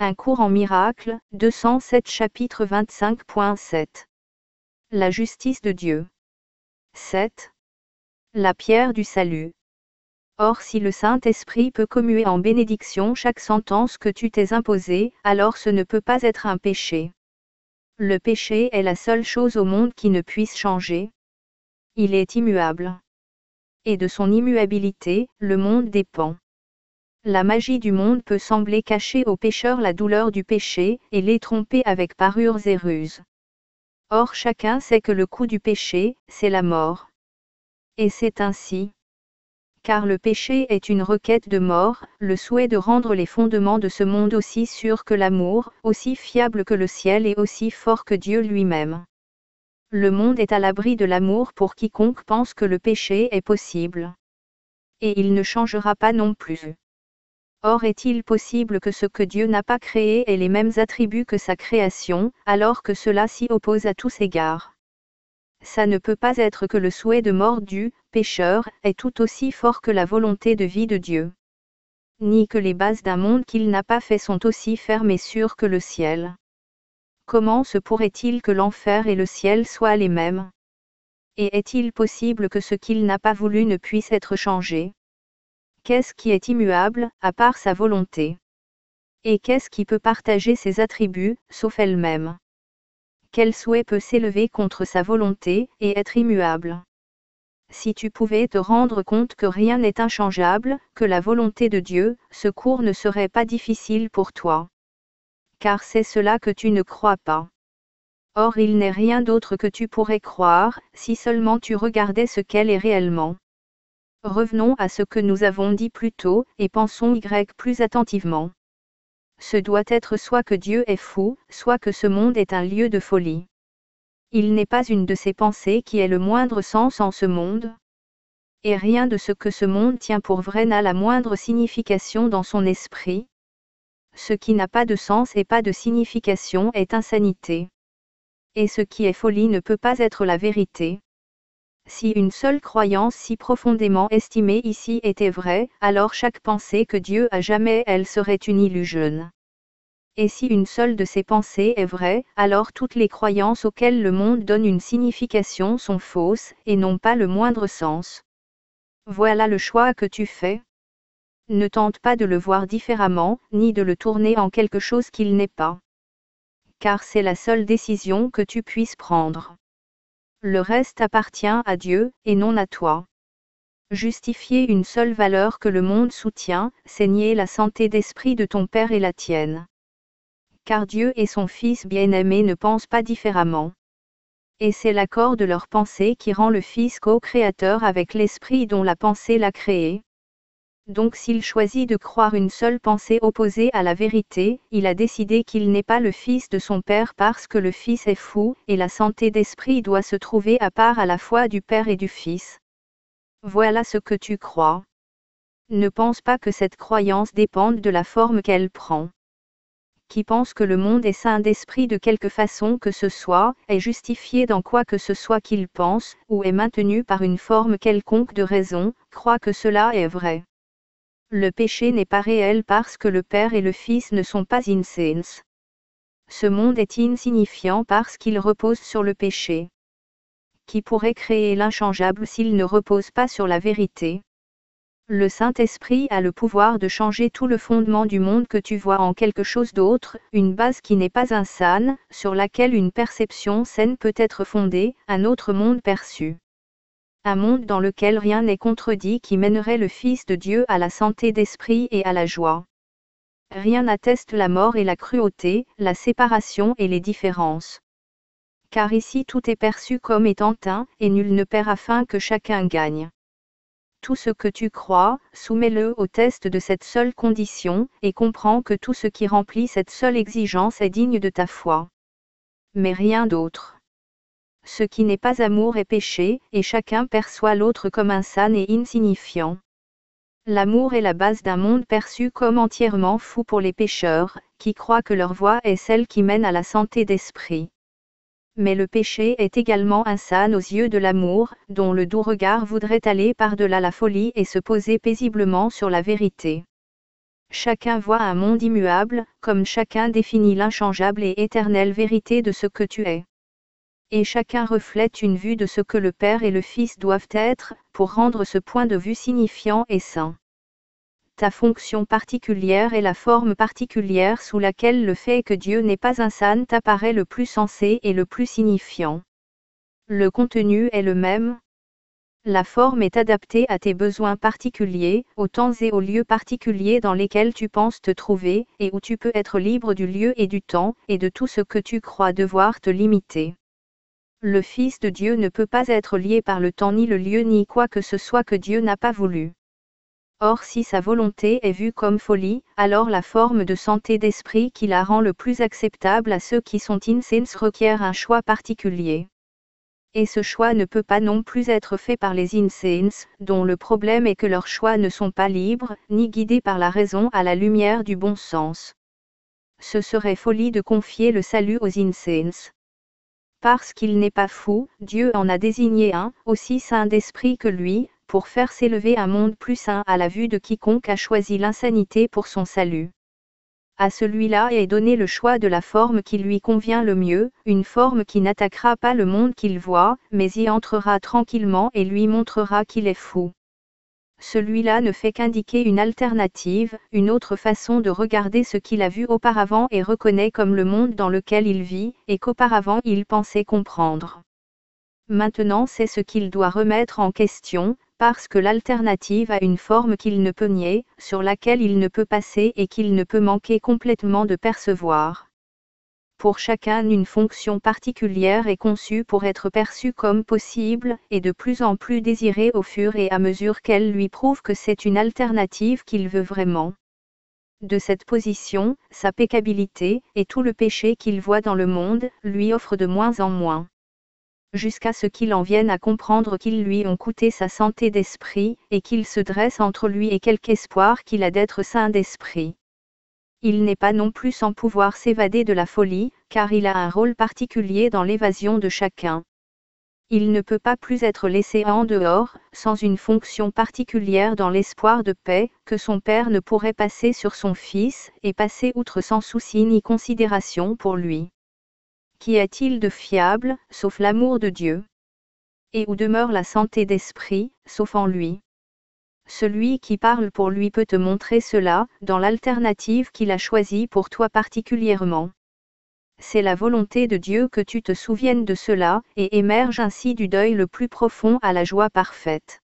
Un cours en miracles, 207 chapitre 25.7. La justice de Dieu. 7. La pierre du salut. Or si le Saint-Esprit peut commuer en bénédiction chaque sentence que tu t'es imposée, alors ce ne peut pas être un péché. Le péché est la seule chose au monde qui ne puisse changer. Il est immuable. Et de son immuabilité, le monde dépend. La magie du monde peut sembler cacher aux pécheurs la douleur du péché, et les tromper avec parures et ruses. Or chacun sait que le coût du péché, c'est la mort. Et c'est ainsi. Car le péché est une requête de mort, le souhait de rendre les fondements de ce monde aussi sûrs que l'amour, aussi fiables que le ciel et aussi forts que Dieu lui-même. Le monde est à l'abri de l'amour pour quiconque pense que le péché est possible. Et il ne changera pas non plus. Or est-il possible que ce que Dieu n'a pas créé ait les mêmes attributs que sa création, alors que cela s'y oppose à tous égards? Ça ne peut pas être que le souhait de mort du pécheur est tout aussi fort que la volonté de vie de Dieu. Ni que les bases d'un monde qu'il n'a pas fait sont aussi fermes et sûres que le ciel. Comment se pourrait-il que l'enfer et le ciel soient les mêmes? Et est-il possible que ce qu'il n'a pas voulu ne puisse être changé? Qu'est-ce qui est immuable, à part sa volonté? Et qu'est-ce qui peut partager ses attributs, sauf elle-même? Quel souhait peut s'élever contre sa volonté, et être immuable? Si tu pouvais te rendre compte que rien n'est inchangeable, que la volonté de Dieu, ce cours ne serait pas difficile pour toi. Car c'est cela que tu ne crois pas. Or il n'est rien d'autre que tu pourrais croire, si seulement tu regardais ce qu'elle est réellement. Revenons à ce que nous avons dit plus tôt, et pensons plus attentivement. Ce doit être soit que Dieu est fou, soit que ce monde est un lieu de folie. Il n'est pas une de ces pensées qui ait le moindre sens en ce monde. Et rien de ce que ce monde tient pour vrai n'a la moindre signification dans son esprit. Ce qui n'a pas de sens et pas de signification est insanité. Et ce qui est folie ne peut pas être la vérité. Si une seule croyance si profondément estimée ici était vraie, alors chaque pensée que Dieu a jamais elle serait une illusion. Et si une seule de ces pensées est vraie, alors toutes les croyances auxquelles le monde donne une signification sont fausses, et n'ont pas le moindre sens. Voilà le choix que tu fais. Ne tente pas de le voir différemment, ni de le tourner en quelque chose qu'il n'est pas. Car c'est la seule décision que tu puisses prendre. Le reste appartient à Dieu, et non à toi. Justifier une seule valeur que le monde soutient, c'est nier la santé d'esprit de ton Père et la tienne. Car Dieu et son Fils bien-aimé ne pensent pas différemment. Et c'est l'accord de leur pensée qui rend le Fils co-créateur avec l'Esprit dont la pensée l'a créé. Donc s'il choisit de croire une seule pensée opposée à la vérité, il a décidé qu'il n'est pas le Fils de son Père parce que le Fils est fou, et la santé d'esprit doit se trouver à part à la fois du Père et du Fils. Voilà ce que tu crois. Ne pense pas que cette croyance dépende de la forme qu'elle prend. Qui pense que le monde est saint d'esprit de quelque façon que ce soit, est justifié dans quoi que ce soit qu'il pense, ou est maintenu par une forme quelconque de raison, croit que cela est vrai. Le péché n'est pas réel parce que le Père et le Fils ne sont pas insens. Ce monde est insignifiant parce qu'il repose sur le péché. Qui pourrait créer l'inchangeable s'il ne repose pas sur la vérité? Le Saint-Esprit a le pouvoir de changer tout le fondement du monde que tu vois en quelque chose d'autre, une base qui n'est pas insane, sur laquelle une perception saine peut être fondée, un autre monde perçu. Un monde dans lequel rien n'est contredit qui mènerait le Fils de Dieu à la santé d'esprit et à la joie. Rien n'atteste la mort et la cruauté, la séparation et les différences. Car ici tout est perçu comme étant un, et nul ne perd afin que chacun gagne. Tout ce que tu crois, soumets-le au test de cette seule condition, et comprends que tout ce qui remplit cette seule exigence est digne de ta foi. Mais rien d'autre. Ce qui n'est pas amour est péché, et chacun perçoit l'autre comme insane et insignifiant. L'amour est la base d'un monde perçu comme entièrement fou pour les pécheurs, qui croient que leur voie est celle qui mène à la santé d'esprit. Mais le péché est également insane aux yeux de l'amour, dont le doux regard voudrait aller par-delà la folie et se poser paisiblement sur la vérité. Chacun voit un monde immuable, comme chacun définit l'inchangeable et éternelle vérité de ce que tu es. Et chacun reflète une vue de ce que le Père et le Fils doivent être, pour rendre ce point de vue signifiant et saint. Ta fonction particulière est la forme particulière sous laquelle le fait que Dieu n'est pas un san t'apparaît le plus sensé et le plus signifiant. Le contenu est le même. La forme est adaptée à tes besoins particuliers, aux temps et aux lieux particuliers dans lesquels tu penses te trouver, et où tu peux être libre du lieu et du temps, et de tout ce que tu crois devoir te limiter. Le Fils de Dieu ne peut pas être lié par le temps ni le lieu ni quoi que ce soit que Dieu n'a pas voulu. Or si sa volonté est vue comme folie, alors la forme de santé d'esprit qui la rend le plus acceptable à ceux qui sont insens requiert un choix particulier. Et ce choix ne peut pas non plus être fait par les insens, dont le problème est que leurs choix ne sont pas libres, ni guidés par la raison à la lumière du bon sens. Ce serait folie de confier le salut aux insens. Parce qu'il n'est pas fou, Dieu en a désigné un, aussi saint d'esprit que lui, pour faire s'élever un monde plus saint à la vue de quiconque a choisi l'insanité pour son salut. À celui-là est donné le choix de la forme qui lui convient le mieux, une forme qui n'attaquera pas le monde qu'il voit, mais y entrera tranquillement et lui montrera qu'il est fou. Celui-là ne fait qu'indiquer une alternative, une autre façon de regarder ce qu'il a vu auparavant et reconnaît comme le monde dans lequel il vit, et qu'auparavant il pensait comprendre. Maintenant c'est ce qu'il doit remettre en question, parce que l'alternative a une forme qu'il ne peut nier, sur laquelle il ne peut passer et qu'il ne peut manquer complètement de percevoir. Pour chacun une fonction particulière est conçue pour être perçue comme possible, et de plus en plus désirée au fur et à mesure qu'elle lui prouve que c'est une alternative qu'il veut vraiment. De cette position, sa péccabilité, et tout le péché qu'il voit dans le monde, lui offrent de moins en moins. Jusqu'à ce qu'il en vienne à comprendre qu'ils lui ont coûté sa santé d'esprit, et qu'il se dresse entre lui et quelque espoir qu'il a d'être saint d'esprit. Il n'est pas non plus sans pouvoir s'évader de la folie, car il a un rôle particulier dans l'évasion de chacun. Il ne peut pas plus être laissé en dehors, sans une fonction particulière dans l'espoir de paix, que son Père ne pourrait passer sur son Fils, et passer outre sans souci ni considération pour lui. Qu'y a-t-il de fiable, sauf l'amour de Dieu? Et où demeure la santé d'esprit, sauf en lui? Celui qui parle pour lui peut te montrer cela, dans l'alternative qu'il a choisie pour toi particulièrement. C'est la volonté de Dieu que tu te souviennes de cela, et émerge ainsi du deuil le plus profond à la joie parfaite.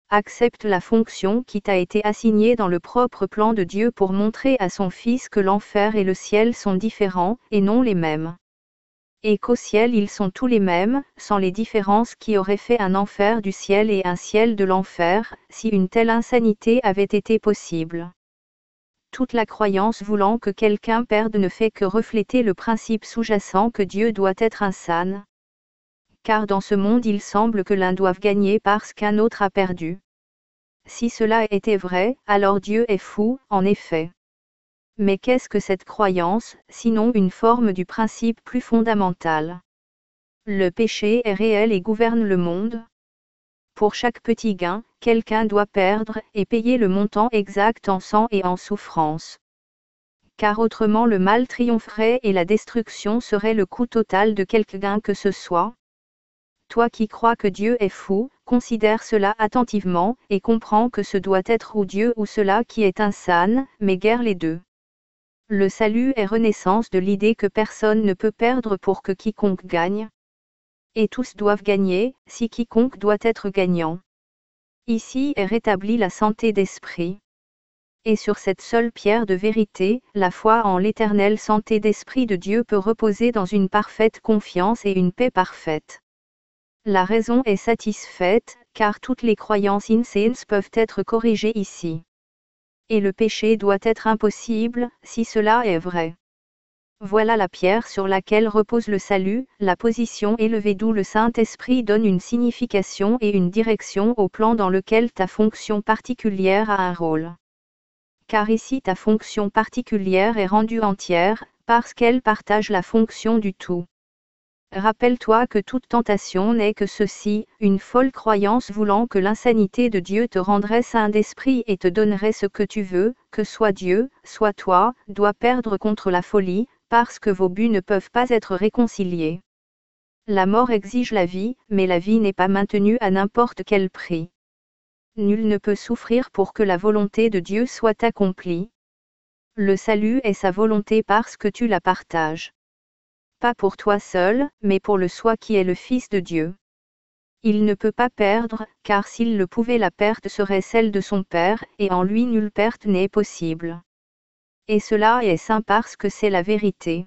Accepte la fonction qui t'a été assignée dans le propre plan de Dieu pour montrer à son Fils que l'enfer et le ciel sont différents, et non les mêmes. Et qu'au ciel ils sont tous les mêmes, sans les différences qui auraient fait un enfer du ciel et un ciel de l'enfer, si une telle insanité avait été possible. Toute la croyance voulant que quelqu'un perde ne fait que refléter le principe sous-jacent que Dieu doit être un san. Car dans ce monde il semble que l'un doive gagner parce qu'un autre a perdu. Si cela était vrai, alors Dieu est fou, en effet. Mais qu'est-ce que cette croyance, sinon une forme du principe plus fondamental? Le péché est réel et gouverne le monde. Pour chaque petit gain, quelqu'un doit perdre et payer le montant exact en sang et en souffrance. Car autrement le mal triompherait et la destruction serait le coût total de quelque gain que ce soit. Toi qui crois que Dieu est fou, considère cela attentivement, et comprends que ce doit être ou Dieu ou cela qui est insane, mais guère les deux. Le salut est renaissance de l'idée que personne ne peut perdre pour que quiconque gagne. Et tous doivent gagner, si quiconque doit être gagnant. Ici est rétablie la santé d'esprit. Et sur cette seule pierre de vérité, la foi en l'éternelle santé d'esprit de Dieu peut reposer dans une parfaite confiance et une paix parfaite. La raison est satisfaite, car toutes les croyances insens peuvent être corrigées ici. Et le péché doit être impossible, si cela est vrai. Voilà la pierre sur laquelle repose le salut, la position élevée d'où le Saint-Esprit donne une signification et une direction au plan dans lequel ta fonction particulière a un rôle. Car ici ta fonction particulière est rendue entière, parce qu'elle partage la fonction du tout. Rappelle-toi que toute tentation n'est que ceci, une folle croyance voulant que l'insanité de Dieu te rendrait saint d'esprit et te donnerait ce que tu veux, que soit Dieu, soit toi, doit perdre contre la folie, parce que vos buts ne peuvent pas être réconciliés. La mort exige la vie, mais la vie n'est pas maintenue à n'importe quel prix. Nul ne peut souffrir pour que la volonté de Dieu soit accomplie. Le salut est sa volonté parce que tu la partages. Pas pour toi seul, mais pour le soi qui est le Fils de Dieu. Il ne peut pas perdre, car s'il le pouvait la perte serait celle de son Père, et en lui nulle perte n'est possible. Et cela est saint parce que c'est la vérité.